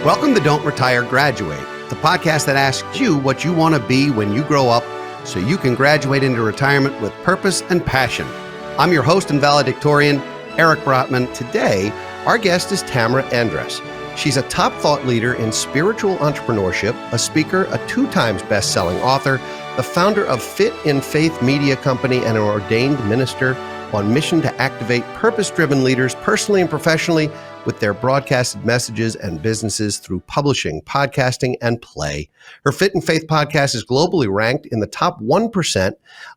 Welcome to Don't Retire, Graduate, the podcast that asks you what you want to be when you grow up so you can graduate into retirement with purpose and passion. I'm your host and valedictorian, Eric Brotman. Today, our guest is Tamra Andress. She's a top thought leader in spiritual entrepreneurship, a speaker, a 2-time best-selling author, the founder of Fit in Faith Media Company, and an ordained minister on mission to activate purpose-driven leaders personally and professionally with their broadcasted messages and businesses through publishing, podcasting, and play. Her Fit in Faith podcast is globally ranked in the top 1%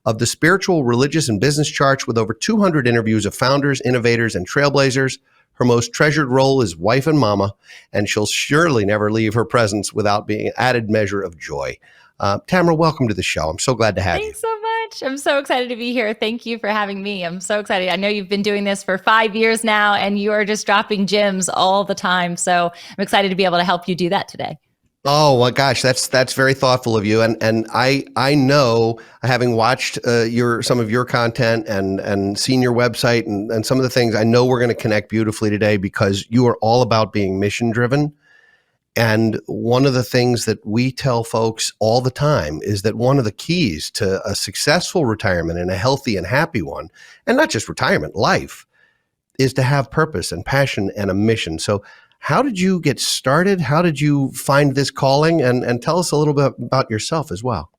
of the spiritual, religious, and business charts with over 200 interviews of founders, innovators, and trailblazers. Her most treasured role is wife and mama, and she'll surely never leave her presence without being an added measure of joy. Tamra, welcome to the show. I'm so glad to have you. Thanks so much. I'm so excited to be here. Thank you for having me. I'm so excited. I know you've been doing this for 5 years now, and you are just dropping gems all the time. So I'm excited to be able to help you do that today. Oh, well, gosh, that's very thoughtful of you. And I know, having watched some of your content and seen your website and some of the things, I know we're going to connect beautifully today because you are all about being mission driven. And one of the things that we tell folks all the time is that one of the keys to a successful retirement and a healthy and happy one, and not just retirement, life, is to have purpose and passion and a mission. So how did you get started? How did you find this calling? And tell us a little bit about yourself as well.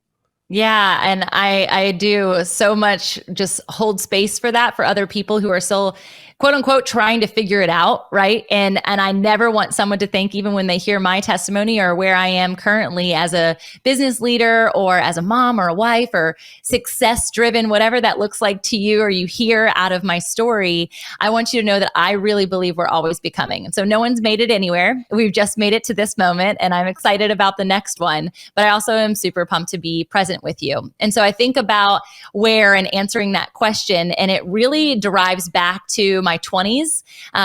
Yeah. And I do so much just hold space for that for other people who are still, quote unquote, trying to figure it out. Right. And I never want someone to think, even when they hear my testimony or where I am currently as a business leader or as a mom or a wife or success driven, whatever that looks like to you or you hear out of my story, I want you to know that I really believe we're always becoming. And so no one's made it anywhere. We've just made it to this moment, and I'm excited about the next one. But I also am super pumped to be present with you. And so I think about where and answering that question, and it really derives back to my 20s,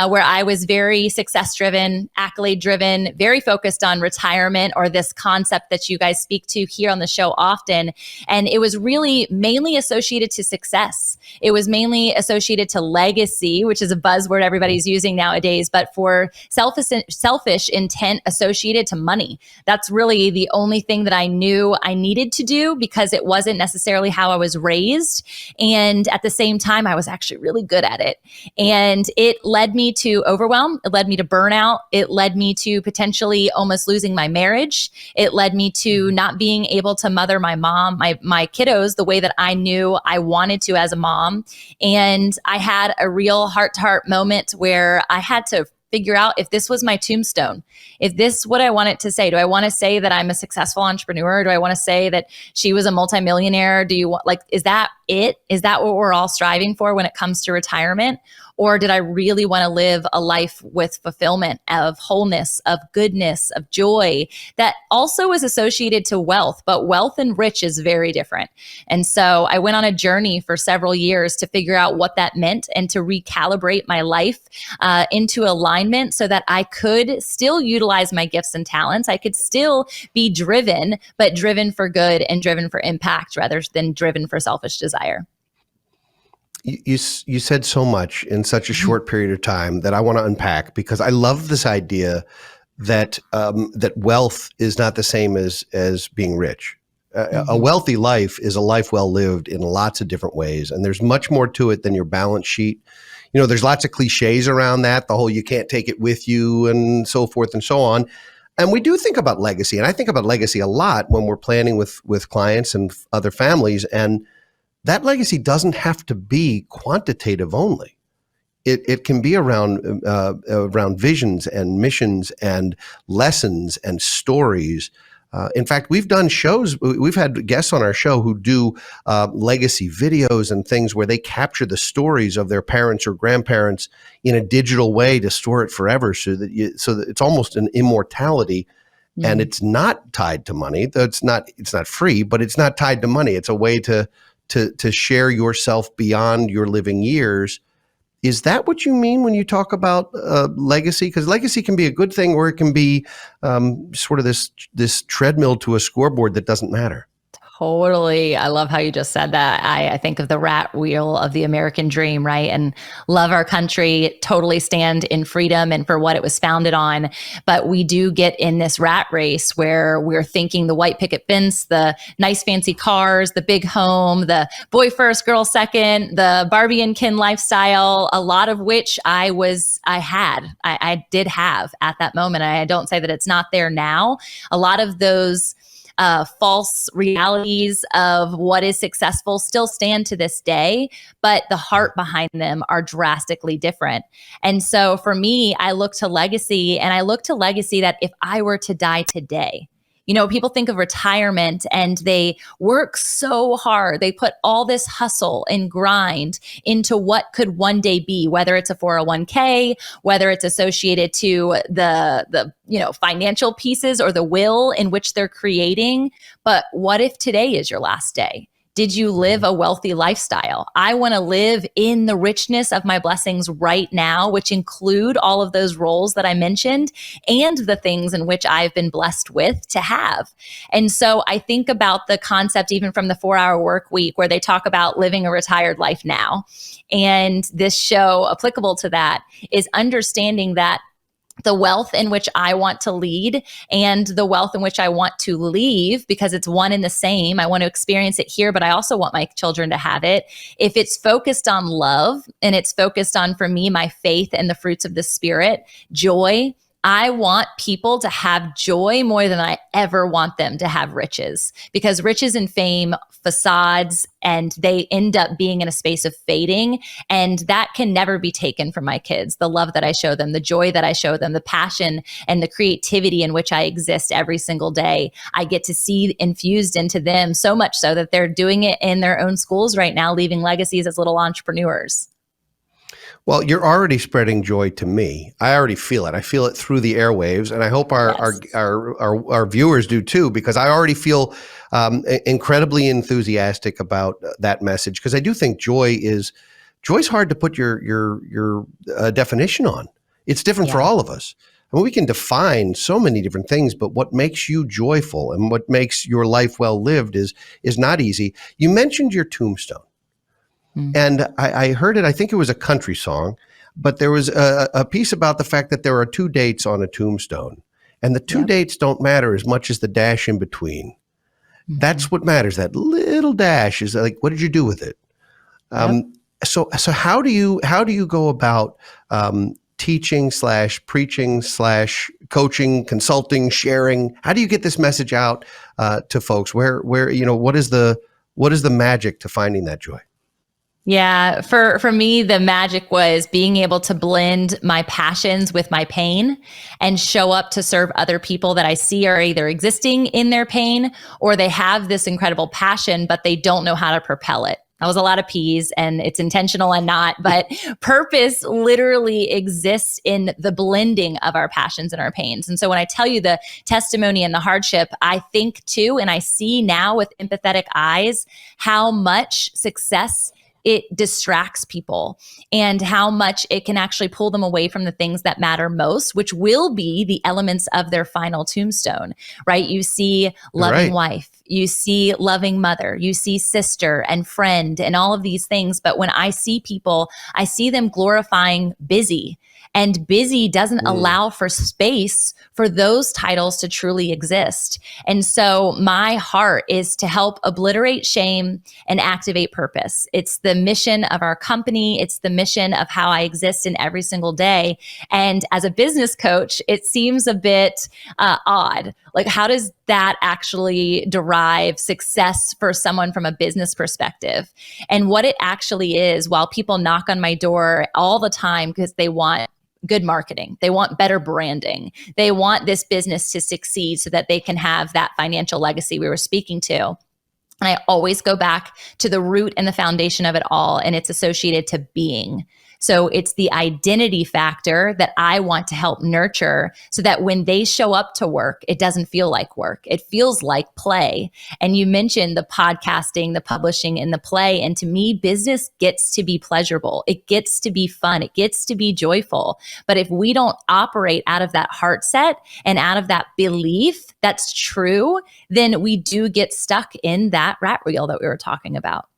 where I was very success driven, accolade driven, very focused on retirement, or this concept that you guys speak to here on the show often. And it was really mainly associated to success. It was mainly associated to legacy, which is a buzzword everybody's using nowadays, but for selfish intent associated to money. That's really the only thing that I knew I needed to do because it wasn't necessarily how I was raised. And at the same time, I was actually really good at it. And it led me to overwhelm. It led me to burnout. It led me to potentially almost losing my marriage. It led me to not being able to mother my mom, my kiddos, the way that I knew I wanted to as a mom. And I had a real heart-to-heart moment where I had to figure out if this was my tombstone, if this what I want it to say. Do I want to say that I'm a successful entrepreneur? Do I want to say that she was a multimillionaire? Do you want, is that it? Is that what we're all striving for when it comes to retirement? Or did I really want to live a life with fulfillment, of wholeness, of goodness, of joy that also is associated to wealth, but wealth and rich is very different. And so I went on a journey for several years to figure out what that meant and to recalibrate my life into alignment so that I could still utilize my gifts and talents. I could still be driven, but driven for good and driven for impact rather than driven for selfish desire. You said so much in such a short period of time that I want to unpack, because I love this idea that that wealth is not the same as being rich. A wealthy life is a life well lived in lots of different ways, and there's much more to it than your balance sheet. You know, there's lots of cliches around that, the whole you can't take it with you and so forth and so on. And we do think about legacy, and I think about legacy a lot when we're planning with clients and other families, and that legacy doesn't have to be quantitative only. It can be around visions and missions and lessons and stories. In fact, we've done shows, we've had guests on our show who do legacy videos and things where they capture the stories of their parents or grandparents in a digital way to store it forever, so that it's almost an immortality. And it's not tied to money. It's not free, but it's not tied to money. It's a way to share yourself beyond your living years. Is that what you mean when you talk about legacy? Because legacy can be a good thing, or it can be sort of this treadmill to a scoreboard that doesn't matter. Totally. I love how you just said that. I think of the rat wheel of the American dream, right? And love our country, totally stand in freedom and for what it was founded on. But we do get in this rat race where we're thinking the white picket fence, the nice fancy cars, the big home, the boy first, girl second, the Barbie and Ken lifestyle, a lot of which I did have at that moment. I don't say that it's not there now. A lot of those false realities of what is successful still stand to this day, but the heart behind them are drastically different. And so for me, I look to legacy, and I look to legacy that if I were to die today, people think of retirement and they work so hard. They put all this hustle and grind into what could one day be, whether it's a 401k, whether it's associated to the financial pieces or the will in which they're creating. But what if today is your last day? Did you live a wealthy lifestyle? I want to live in the richness of my blessings right now, which include all of those roles that I mentioned and the things in which I've been blessed with to have. And so I think about the concept even from the 4-Hour Work Week, where they talk about living a retired life now. And this show, applicable to that, is understanding that the wealth in which I want to lead and the wealth in which I want to leave, because it's one and the same. I want to experience it here, but I also want my children to have it. If it's focused on love and it's focused on, for me, my faith and the fruits of the Spirit, joy, I want people to have joy more than I ever want them to have riches, because riches and fame, facades, and they end up being in a space of fading. And that can never be taken from my kids. The love that I show them, the joy that I show them, the passion and the creativity in which I exist every single day, I get to see infused into them, so much so that they're doing it in their own schools right now, leaving legacies as little entrepreneurs. Well, you're already spreading joy to me. I already feel it. I feel it through the airwaves, and I hope our viewers do too, because I already feel incredibly enthusiastic about that message. Because I do think joy's hard to put your definition on. It's different for all of us. I mean, we can define so many different things, but what makes you joyful and what makes your life well lived is not easy. You mentioned your tombstone. And I heard it, I think it was a country song, but there was a piece about the fact that there are 2 dates on a tombstone. And the 2 dates don't matter as much as the dash in between. That's what matters. That little dash is like, what did you do with it? So how do you go about teaching / preaching / coaching, consulting, sharing? How do you get this message out to folks? Where what is the magic to finding that joy? Yeah, for me, the magic was being able to blend my passions with my pain and show up to serve other people that I see are either existing in their pain or they have this incredible passion, but they don't know how to propel it. That was a lot of P's, and it's intentional and not, but purpose literally exists in the blending of our passions and our pains. And so when I tell you the testimony and the hardship, I think too, and I see now with empathetic eyes, how much success it distracts people and how much it can actually pull them away from the things that matter most, which will be the elements of their final tombstone, right? You see loving wife, you see loving mother, you see sister and friend and all of these things. But when I see people, I see them glorifying busy. And busy doesn't allow for space for those titles to truly exist. And so my heart is to help obliterate shame and activate purpose. It's the mission of our company. It's the mission of how I exist in every single day. And as a business coach, it seems a bit odd. Like, how does that actually derive success for someone from a business perspective? And what it actually is, while people knock on my door all the time because they want good marketing, they want better branding, they want this business to succeed so that they can have that financial legacy we were speaking to. And I always go back to the root and the foundation of it all, and it's associated to being. So it's the identity factor that I want to help nurture so that when they show up to work, it doesn't feel like work. It feels like play. And you mentioned the podcasting, the publishing, and the play. And to me, business gets to be pleasurable. It gets to be fun. It gets to be joyful. But if we don't operate out of that heart set and out of that belief that's true, then we do get stuck in that rat wheel that we were talking about.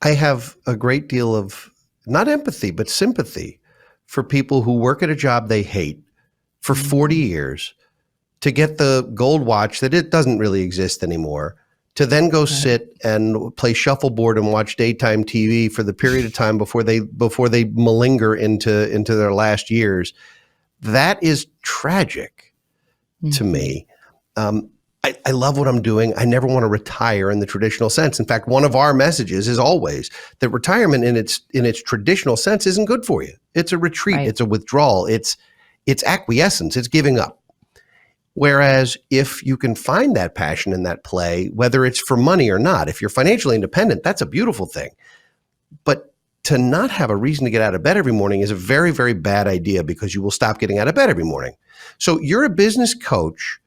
I have a great deal of not empathy, but sympathy for people who work at a job they hate for 40 years to get the gold watch that it doesn't really exist anymore, to then go sit and play shuffleboard and watch daytime TV for the period of time before they malinger into their last years. That is tragic to me. I love what I'm doing. I never want to retire in the traditional sense. In fact, one of our messages is always that retirement in its traditional sense isn't good for you. It's a retreat. Right. It's a withdrawal. It's acquiescence. It's giving up. Whereas if you can find that passion in that play, whether it's for money or not, if you're financially independent, that's a beautiful thing. But to not have a reason to get out of bed every morning is a very, very bad idea because you will stop getting out of bed every morning. So you're a business coach,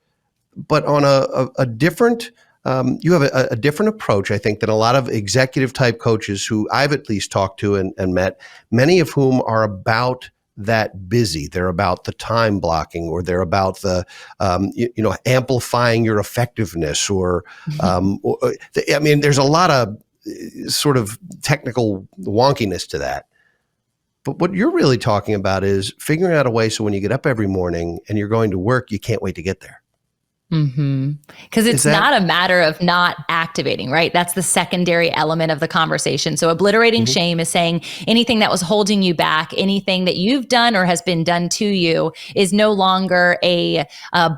but on a different, you have a different approach, I think, than a lot of executive type coaches who I've at least talked to and met, many of whom are about that busy. They're about the time blocking, or they're about the, amplifying your effectiveness, or there's a lot of sort of technical wonkiness to that. But what you're really talking about is figuring out a way so when you get up every morning and you're going to work, you can't wait to get there. Because it's not a matter of not activating, right? That's the secondary element of the conversation. So obliterating shame is saying anything that was holding you back, anything that you've done or has been done to you is no longer a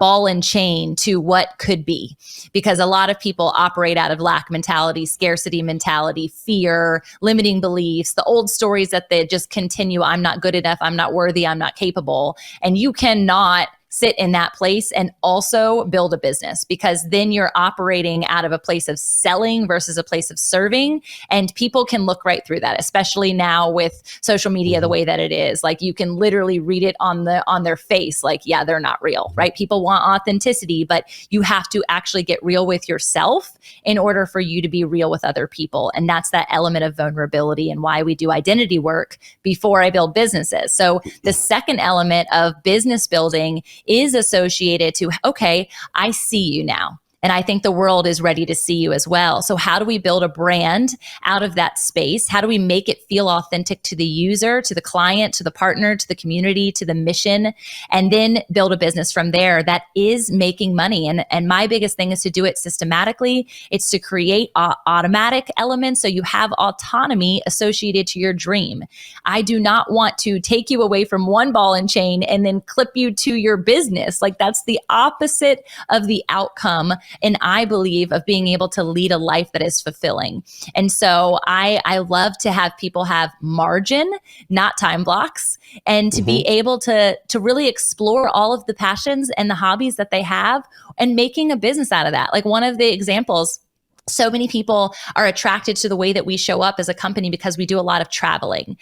ball and chain to what could be. Because a lot of people operate out of lack mentality, scarcity mentality, fear, limiting beliefs, the old stories that they just continue. I'm not good enough. I'm not worthy. I'm not capable. And you cannot sit in that place and also build a business, because then you're operating out of a place of selling versus a place of serving. And people can look right through that, especially now with social media, the way that it is. Like, you can literally read it on their face. Like, yeah, they're not real, right? People want authenticity, but you have to actually get real with yourself in order for you to be real with other people. And that's that element of vulnerability and why we do identity work before I build businesses. So the second element of business building is associated to, okay, I see you now. And I think the world is ready to see you as well. So how do we build a brand out of that space? How do we make it feel authentic to the user, to the client, to the partner, to the community, to the mission, and then build a business from there that is making money? And my biggest thing is to do it systematically. It's to create automatic elements so you have autonomy associated to your dream. I do not want to take you away from one ball and chain and then clip you to your business. Like, that's the opposite of the outcome, and I believe, of being able to lead a life that is fulfilling. And so I love to have people have margin, not time blocks, and to be able to really explore all of the passions and the hobbies that they have and making a business out of that. Like, one of the examples, so many people are attracted to the way that we show up as a company because we do a lot of traveling.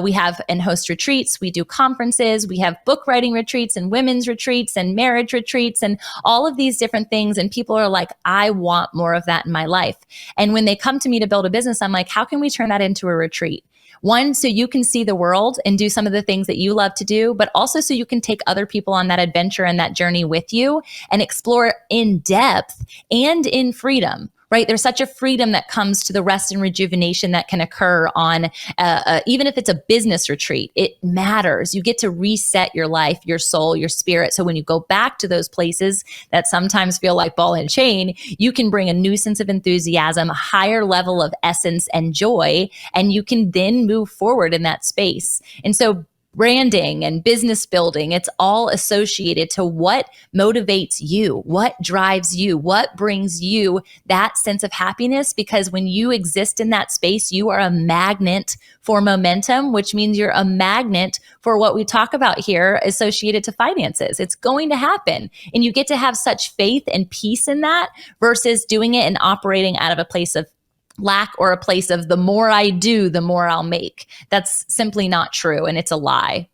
We have and host retreats, we do conferences, we have book writing retreats and women's retreats and marriage retreats and all of these different things. And people are like, I want more of that in my life. And when they come to me to build a business, I'm like, how can we turn that into a retreat? One, so you can see the world and do some of the things that you love to do, but also so you can take other people on that adventure and that journey with you and explore in depth and in freedom. Right? There's such a freedom that comes to the rest and rejuvenation that can occur on, even if it's a business retreat, it matters. You get to reset your life, your soul, your spirit. So when you go back to those places that sometimes feel like ball and chain, you can bring a new sense of enthusiasm, a higher level of essence and joy, and you can then move forward in that space. And so branding and business building, it's all associated to what motivates you, what drives you, what brings you that sense of happiness. Because when you exist in that space, you are a magnet for momentum, which means you're a magnet for what we talk about here associated to finances. It's going to happen. And you get to have such faith and peace in that versus doing it and operating out of a place of lack or a place of the more I do, the more I'll make. That's simply not true. And it's a lie.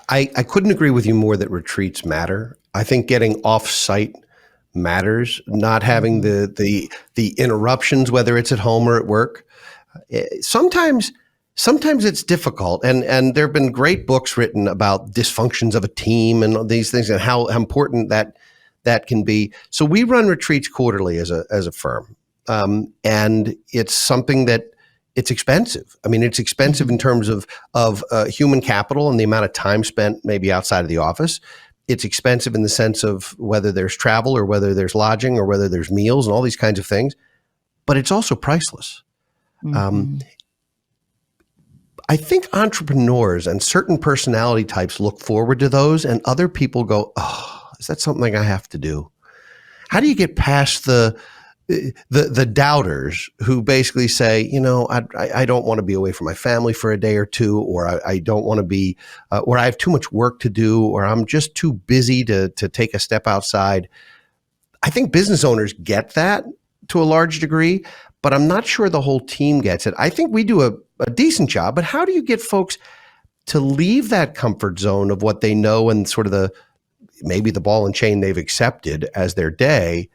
I couldn't agree with you more that retreats matter. I think getting off-site matters, not having the interruptions, whether it's at home or at work. Sometimes it's difficult, and there have been great books written about dysfunctions of a team and these things and how important that can be. So we run retreats quarterly as a firm, and it's something that it's expensive. I mean, it's expensive in terms of human capital and the amount of time spent maybe outside of the office. It's expensive in the sense of whether there's travel or whether there's lodging or whether there's meals and all these kinds of things. But it's also priceless. I think entrepreneurs and certain personality types look forward to those, and other people go, "Oh, is that something I have to do?" How do you get past the doubters who basically say, I don't want to be away from my family for a day or two, or I don't want to be, or I have too much work to do, or I'm just too busy to take a step outside. I think business owners get that to a large degree, but I'm not sure the whole team gets it. I think we do a decent job, but how do you get folks to leave that comfort zone of what they know and sort of maybe the ball and chain they've accepted as their day,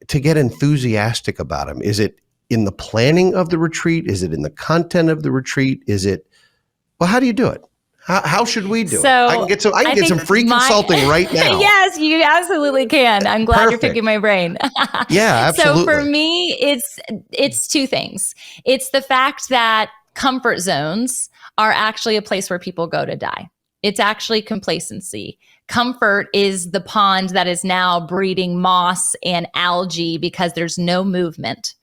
to get enthusiastic about them? Is it in the planning of the retreat? Is it in the content of the retreat? How do you do it? How should we do it? I can get some free consulting right now. Yes, you absolutely can. I'm glad You're picking my brain. Yeah, absolutely. So for me, it's two things. It's the fact that comfort zones are actually a place where people go to die. It's actually complacency. Comfort is the pond that is now breeding moss and algae because there's no movement.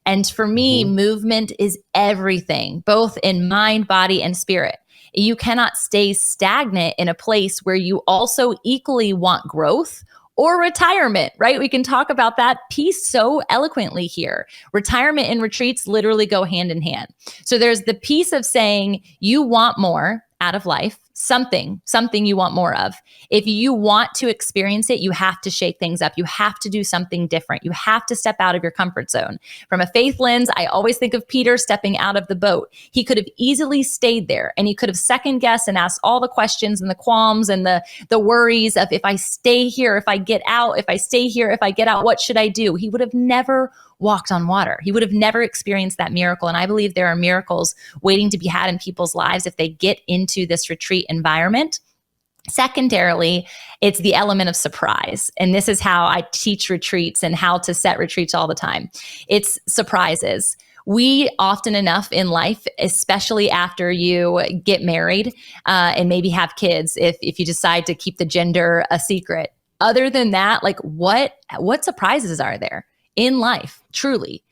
And for me, movement is everything, both in mind, body, and spirit. You cannot stay stagnant in a place where you also equally want growth or retirement, right? We can talk about that piece so eloquently here. Retirement and retreats literally go hand in hand. So there's the piece of saying you want more out of life, something you want more of. If you want to experience it, you have to shake things up. You have to do something different. You have to step out of your comfort zone. From a faith lens, I always think of Peter stepping out of the boat. He could have easily stayed there, and he could have second guessed and asked all the questions and the qualms and the worries of, if I stay here, if I get out, if I stay here, if I get out, what should I do? He would have never walked on water. He would have never experienced that miracle. And I believe there are miracles waiting to be had in people's lives if they get into this retreat environment. Secondarily, it's the element of surprise. And this is how I teach retreats and how to set retreats all the time. It's surprises. We often enough in life, especially after you get married and maybe have kids, if you decide to keep the gender a secret, other than that, like what surprises are there in life? Truly,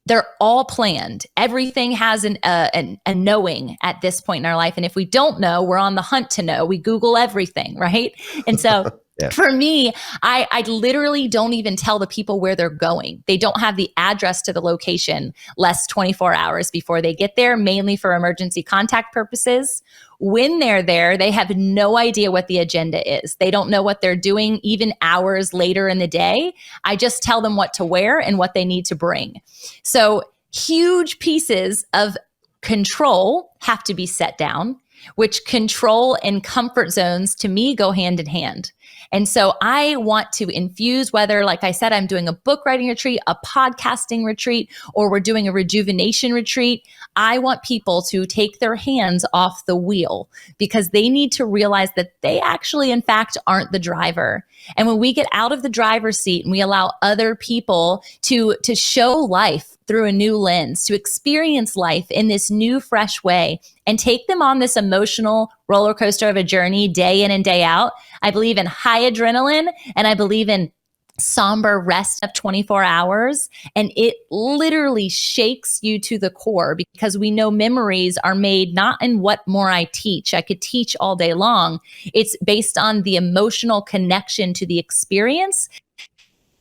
they're all planned. Everything has a knowing at this point in our life. And if we don't know, we're on the hunt to know. We Google everything, right? And so yeah. For me, I literally don't even tell the people where they're going. They don't have the address to the location less 24 hours before they get there, mainly for emergency contact purposes. When they're there, they have no idea what the agenda is. They don't know what they're doing even hours later in the day. I just tell them what to wear and what they need to bring. So huge pieces of control have to be set down, which control and comfort zones to me go hand in hand. And so I want to infuse, whether, like I said, I'm doing a book writing retreat, a podcasting retreat, or we're doing a rejuvenation retreat. I want people to take their hands off the wheel because they need to realize that they actually, in fact, aren't the driver. And when we get out of the driver's seat and we allow other people to show life through a new lens, to experience life in this new, fresh way, and take them on this emotional roller coaster of a journey day in and day out. I believe in high adrenaline, and I believe in somber rest of 24 hours. And it literally shakes you to the core because we know memories are made not in what more I teach. I could teach all day long. It's based on the emotional connection to the experience,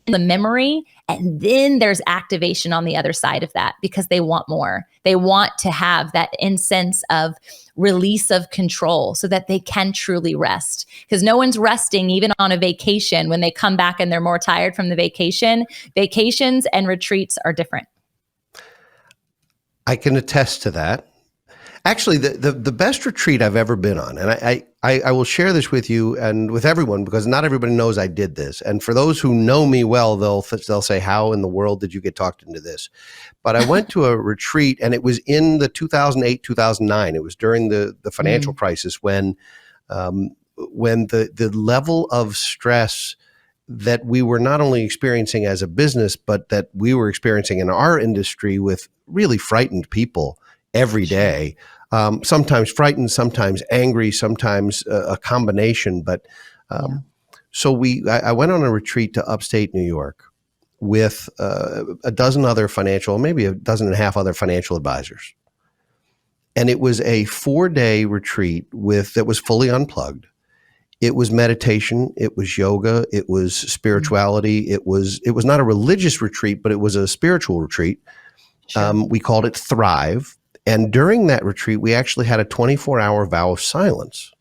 the memory, and then there's activation on the other side of that because they want more. They want to have that sense of release of control so that they can truly rest. Because no one's resting even on a vacation when they come back and they're more tired from the vacation. Vacations and retreats are different. I can attest to that. Actually, the best retreat I've ever been on, and I will share this with you and with everyone because not everybody knows I did this. And for those who know me well, they'll say, "How in the world did you get talked into this?" But I went to a retreat, and it was in the 2008, 2009. It was during the financial crisis when the level of stress that we were not only experiencing as a business, but that we were experiencing in our industry with really frightened people every day. Sometimes frightened, sometimes angry, sometimes a combination. But so I went on a retreat to upstate New York with a dozen other maybe a dozen and a half other financial advisors. And it was a 4-day retreat that was fully unplugged. It was meditation. It was yoga. It was spirituality. It was not a religious retreat, but it was a spiritual retreat. Sure. We called it Thrive. And during that retreat, we actually had a 24-hour vow of silence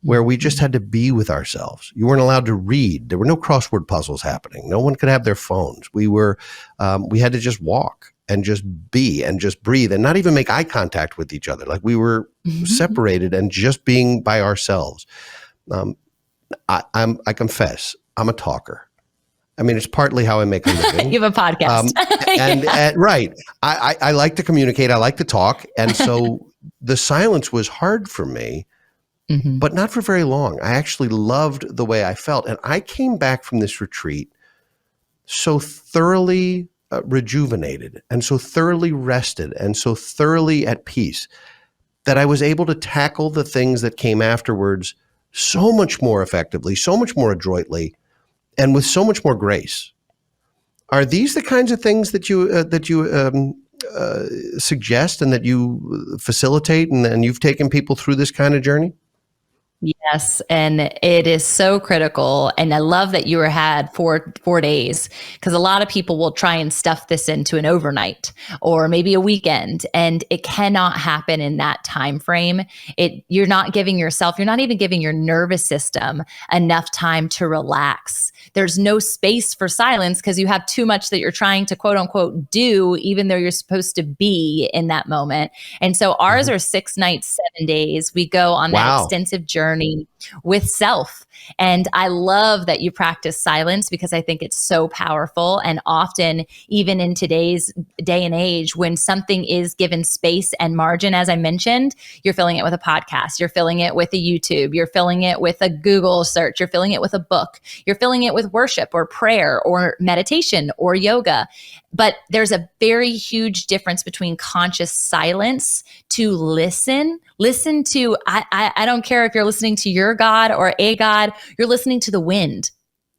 where we just had to be with ourselves. You weren't allowed to read. There were no crossword puzzles happening. No one could have their phones. We had to just walk and just be and just breathe and not even make eye contact with each other. Like we were separated and just being by ourselves. I confess, I'm a talker. I mean, it's partly how I make a living. You have a podcast. Right. I like to communicate. I like to talk. And so the silence was hard for me, but not for very long. I actually loved the way I felt. And I came back from this retreat so thoroughly rejuvenated and so thoroughly rested and so thoroughly at peace that I was able to tackle the things that came afterwards so much more effectively, so much more adroitly, and with so much more grace. Are these the kinds of things that you suggest and that you facilitate, and you've taken people through this kind of journey? Yes, and it is so critical. And I love that you had 4 days, because a lot of people will try and stuff this into an overnight or maybe a weekend, and it cannot happen in that time frame. You're not even giving your nervous system enough time to relax. There's no space for silence because you have too much that you're trying to quote unquote do, even though you're supposed to be in that moment. And so ours are 6 nights, 7 days. We go on that extensive journey with self. And I love that you practice silence because I think it's so powerful. And often, even in today's day and age, when something is given space and margin, as I mentioned, you're filling it with a podcast, you're filling it with a YouTube, you're filling it with a Google search, you're filling it with a book, you're filling it with worship or prayer or meditation or yoga. But there's a very huge difference between conscious silence to listen to, I don't care if you're listening to your God or a God, you're listening to the wind.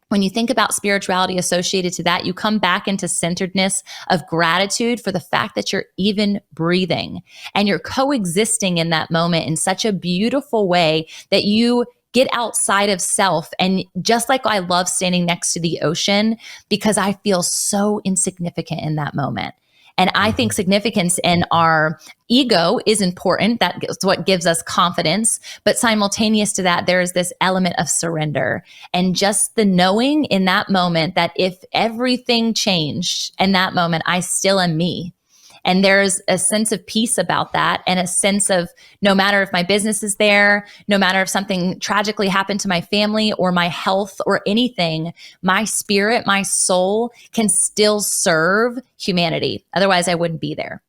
When you think about spirituality associated to that, you come back into centeredness of gratitude for the fact that you're even breathing and you're coexisting in that moment in such a beautiful way that you get outside of self. And just like I love standing next to the ocean because I feel so insignificant in that moment. And I think significance in our ego is important. That's what gives us confidence. But simultaneous to that, there is this element of surrender and just the knowing in that moment that if everything changed in that moment, I still am me. And there's a sense of peace about that, and a sense of no matter if my business is there, no matter if something tragically happened to my family or my health or anything, my spirit, my soul can still serve humanity. Otherwise, I wouldn't be there.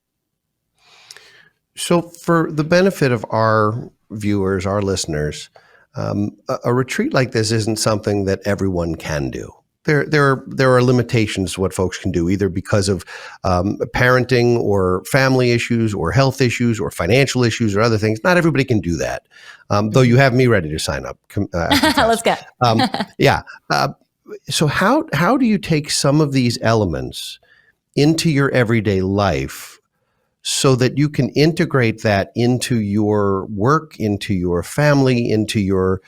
So for the benefit of our viewers, our listeners, a retreat like this isn't something that everyone can do. There are limitations to what folks can do, either because of parenting or family issues or health issues or financial issues or other things. Not everybody can do that, though you have me ready to sign up. Let's go. So how do you take some of these elements into your everyday life so that you can integrate that into your work, into your family, into your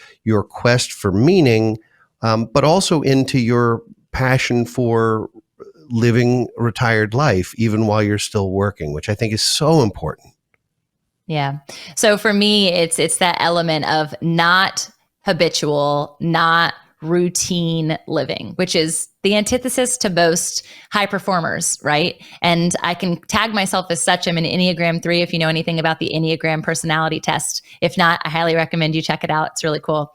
quest for meaning, but also into your passion for living a retired life, even while you're still working, which I think is so important. Yeah. So for me, it's that element of not habitual, not routine living, which is the antithesis to most high performers, right? And I can tag myself as such. I'm an Enneagram 3, if you know anything about the Enneagram personality test. If not, I highly recommend you check it out. It's really cool.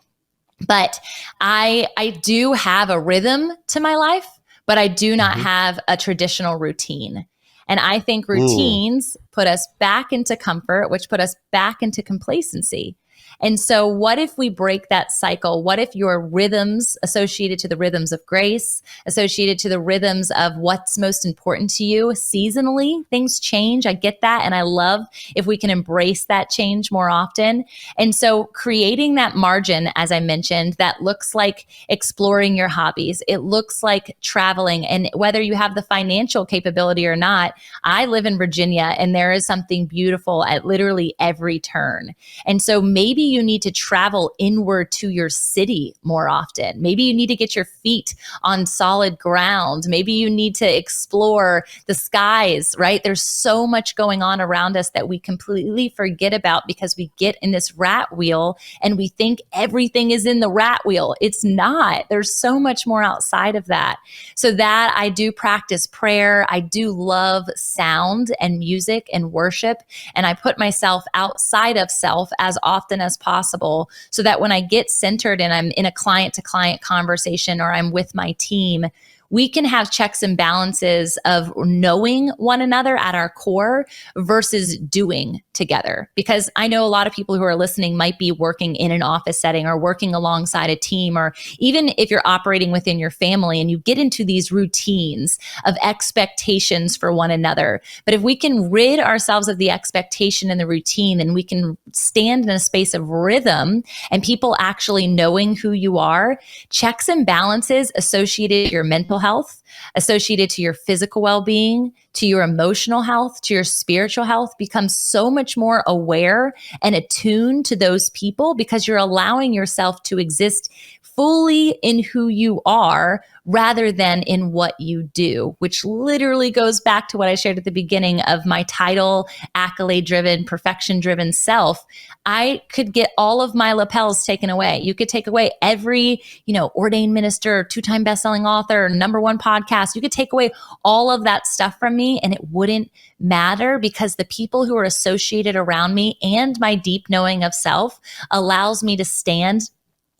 But I do have a rhythm to my life, but I do not have a traditional routine. And I think routines put us back into comfort, which put us back into complacency. And so what if we break that cycle? What if your rhythms associated to the rhythms of grace, associated to the rhythms of what's most important to you seasonally, things change. I get that. And I love if we can embrace that change more often. And so creating that margin, as I mentioned, that looks like exploring your hobbies. It looks like traveling. And whether you have the financial capability or not, I live in Virginia and there is something beautiful at literally every turn. And so maybe you need to travel inward to your city more often. Maybe you need to get your feet on solid ground. Maybe you need to explore the skies, right? There's so much going on around us that we completely forget about because we get in this rat wheel and we think everything is in the rat wheel. It's not. There's so much more outside of that. So that I do practice prayer. I do love sound and music and worship. And I put myself outside of self as often as possible so that when I get centered and I'm in a client to client conversation or I'm with my team, we can have checks and balances of knowing one another at our core versus doing together. Because I know a lot of people who are listening might be working in an office setting or working alongside a team, or even if you're operating within your family and you get into these routines of expectations for one another. But if we can rid ourselves of the expectation and the routine, then we can stand in a space of rhythm and people actually knowing who you are, checks and balances associated with your mental health, associated to your physical well-being, to your emotional health, to your spiritual health, becomes so much more aware and attuned to those people because you're allowing yourself to exist fully in who you are rather than in what you do, which literally goes back to what I shared at the beginning of my title, accolade-driven, perfection-driven self. I could get all of my lapels taken away. You could take away every, ordained minister, 2-time best-selling author, #1 podcast. You could take away all of that stuff from me and it wouldn't matter because the people who are associated around me and my deep knowing of self allows me to stand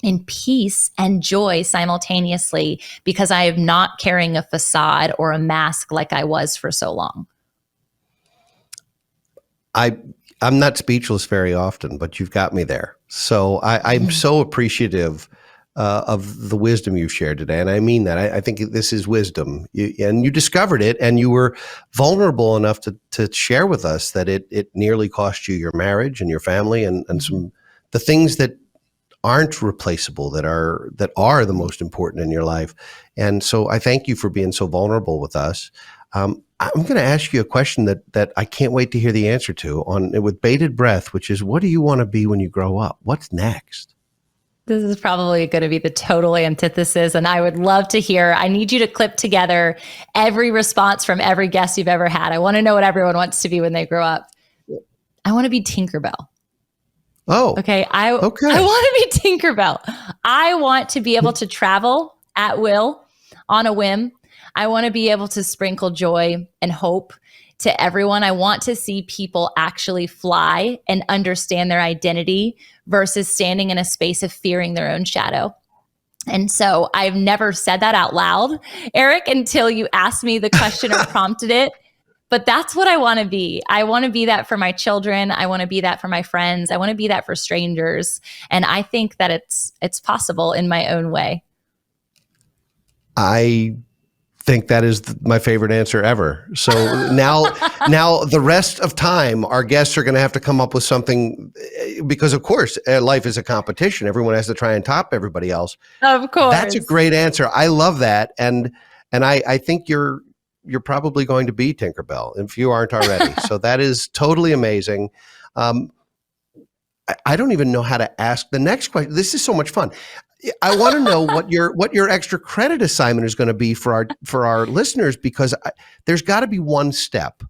in peace and joy simultaneously because I am not carrying a facade or a mask like I was for so long. I'm not speechless very often, but you've got me there. So I'm so appreciative of the wisdom you've shared today. And I mean that. I think this is wisdom. And you discovered it and you were vulnerable enough to share with us that it nearly cost you your marriage and your family and some the things that aren't replaceable, that are the most important in your life. And so I thank you for being so vulnerable with us. I'm going to ask you a question that I can't wait to hear the answer to with bated breath, which is, what do you want to be when you grow up? What's next? This is probably going to be the total antithesis. And I would love to hear, I need you to clip together every response from every guest you've ever had. I want to know what everyone wants to be when they grow up. I want to be Tinkerbell. Oh, okay. I want to be Tinkerbell. I want to be able to travel at will on a whim. I want to be able to sprinkle joy and hope to everyone. I want to see people actually fly and understand their identity versus standing in a space of fearing their own shadow. And so I've never said that out loud, Eric, until you asked me the question or prompted it. But that's what I want to be. I want to be that for my children. I want to be that for my friends. I want to be that for strangers. And I think that it's possible in my own way. I think that is my favorite answer ever. So now the rest of time, our guests are going to have to come up with something because, of course, life is a competition. Everyone has to try and top everybody else. Of course. That's a great answer. I love that. And I think you're probably going to be Tinkerbell if you aren't already. So that is totally amazing. I don't even know how to ask the next question. This is so much fun. I want to know what your extra credit assignment is going to be for our listeners, because there's got to be one step,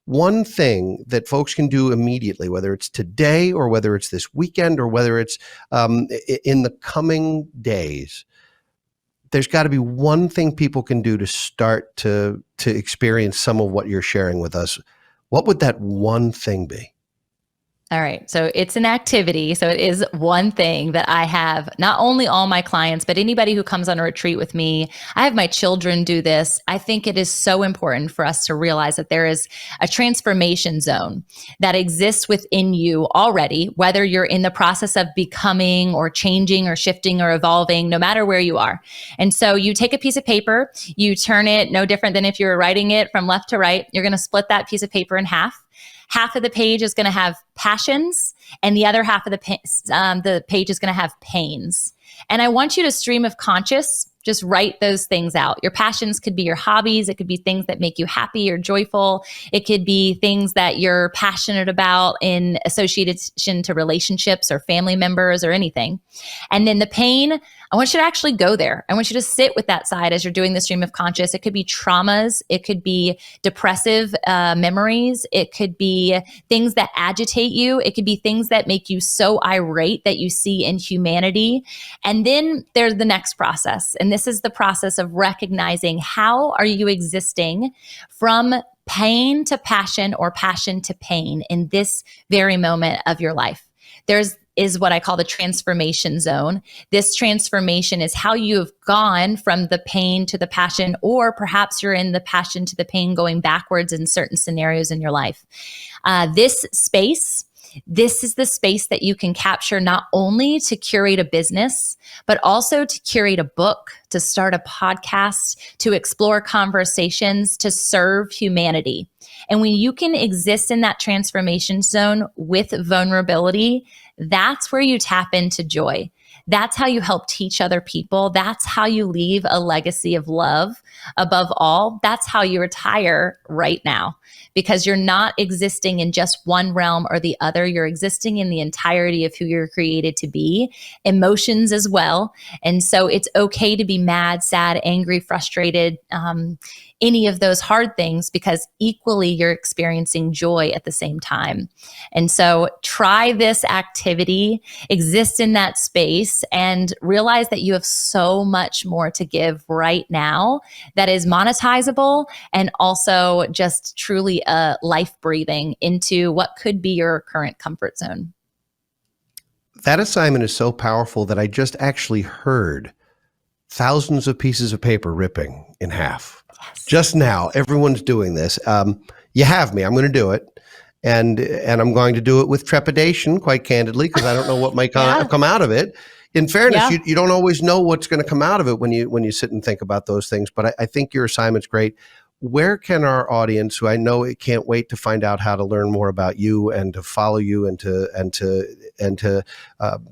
one thing that folks can do immediately, whether it's today or whether it's this weekend or whether it's in the coming days, there's got to be one thing people can do to start to experience some of what you're sharing with us. What would that one thing be? All right. So it's an activity. So it is one thing that I have not only all my clients, but anybody who comes on a retreat with me. I have my children do this. I think it is so important for us to realize that there is a transformation zone that exists within you already, whether you're in the process of becoming or changing or shifting or evolving, no matter where you are. And so you take a piece of paper, you turn it no different than if you were writing it from left to right. You're going to split that piece of paper in half. Half of the page is going to have passions, and the other half of the page is going to have pains. And I want you to stream of conscious, just write those things out. Your passions could be your hobbies. It could be things that make you happy or joyful. It could be things that you're passionate about in association to relationships or family members or anything. And then the pain, I want you to actually go there. I want you to sit with that side as you're doing the stream of conscious. It could be traumas. It could be depressive memories. It could be things that agitate you. It could be things that make you so irate that you see in humanity. And then there's the next process. And this is the process of recognizing how are you existing from pain to passion or passion to pain in this very moment of your life. Is what I call the transformation zone. This transformation is how you have gone from the pain to the passion, or perhaps you're in the passion to the pain going backwards in certain scenarios in your life. This is the space that you can capture not only to curate a business, but also to curate a book, to start a podcast, to explore conversations, to serve humanity. And when you can exist in that transformation zone with vulnerability, that's where you tap into joy. That's how you help teach other people. That's how you leave a legacy of love. Above all, that's how you retire right now, because you're not existing in just one realm or the other. You're existing in the entirety of who you're created to be, emotions as well. And so it's okay to be mad, sad, angry, frustrated, any of those hard things, because equally you're experiencing joy at the same time. And so try this activity, exist in that space, and realize that you have so much more to give right now that is monetizable and also just truly a life breathing into what could be your current comfort zone. That assignment is so powerful that I just actually heard thousands of pieces of paper ripping in half. Yes. Just now, everyone's doing this. You have me. I'm going to do it. And I'm going to do it with trepidation, quite candidly, because I don't know what might come out of it. In fairness, you don't always know what's going to come out of it when you sit and think about those things. But I think your assignment's great. Where can our audience, who I know it can't wait to find out how to learn more about you and to follow you and to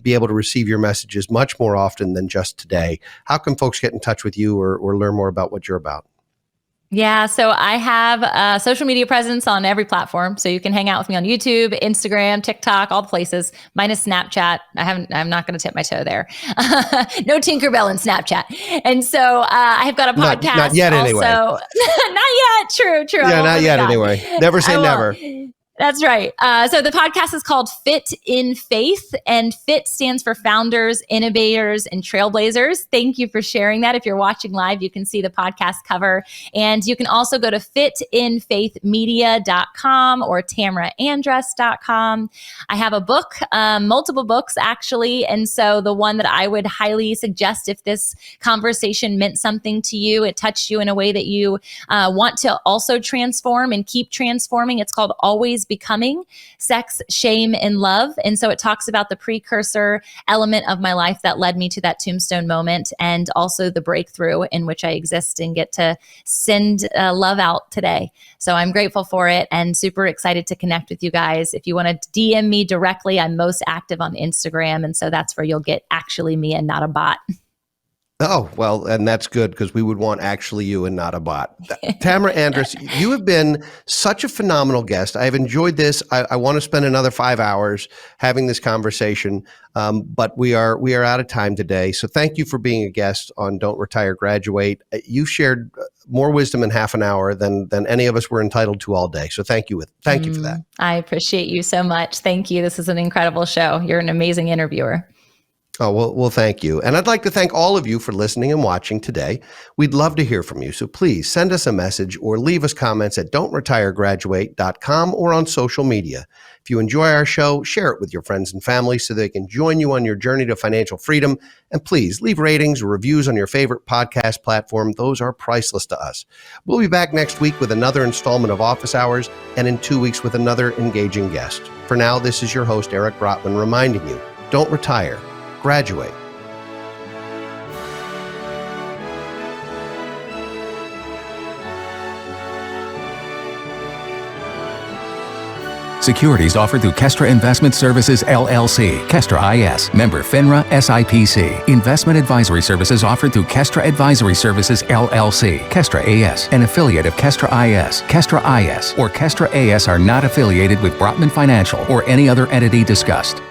be able to receive your messages much more often than just today, how can folks get in touch with you or learn more about what you're about? Yeah, so I have a social media presence on every platform. So you can hang out with me on YouTube, Instagram, TikTok, all the places, minus Snapchat. I'm not going to tip my toe there. No Tinkerbell in Snapchat. And so I have got a podcast. Not yet also. Anyway. Not yet. True. Yeah, not yet anyway. Never say never. That's right. So the podcast is called Fit in Faith, and FIT stands for Founders, Innovators, and Trailblazers. Thank you for sharing that. If you're watching live, you can see the podcast cover. And you can also go to fitinfaithmedia.com or tamraandress.com. I have a book, multiple books actually. And so the one that I would highly suggest, if this conversation meant something to you, it touched you in a way that you want to also transform and keep transforming, it's called Always Becoming: Sex, Shame, and Love. And so it talks about the precursor element of my life that led me to that Tombstone moment, and also the breakthrough in which I exist and get to send love out today. So I'm grateful for it and super excited to connect with you guys. If you want to DM me directly, I'm most active on Instagram. And so that's where you'll get actually me and not a bot. Oh, well, and that's good, because we would want actually you and not a bot. Tamra Andress, you have been such a phenomenal guest. I've enjoyed this. I want to spend another 5 hours having this conversation, but we are out of time today. So thank you for being a guest on Don't Retire, Graduate. You shared more wisdom in half an hour than any of us were entitled to all day. So thank you for that. I appreciate you so much. Thank you. This is an incredible show. You're an amazing interviewer. Oh, well, thank you. And I'd like to thank all of you for listening and watching today. We'd love to hear from you. So please send us a message or leave us comments at don'tretiregraduate.com or on social media. If you enjoy our show, share it with your friends and family so they can join you on your journey to financial freedom. And please leave ratings or reviews on your favorite podcast platform. Those are priceless to us. We'll be back next week with another installment of Office Hours and in 2 weeks with another engaging guest. For now, this is your host, Eric Brotman, reminding you, don't retire. Graduate. Securities offered through Kestra Investment Services, LLC. Kestra IS. Member FINRA SIPC. Investment advisory services offered through Kestra Advisory Services, LLC. Kestra AS. An affiliate of Kestra IS. Kestra IS or Kestra AS are not affiliated with Brotman Financial or any other entity discussed.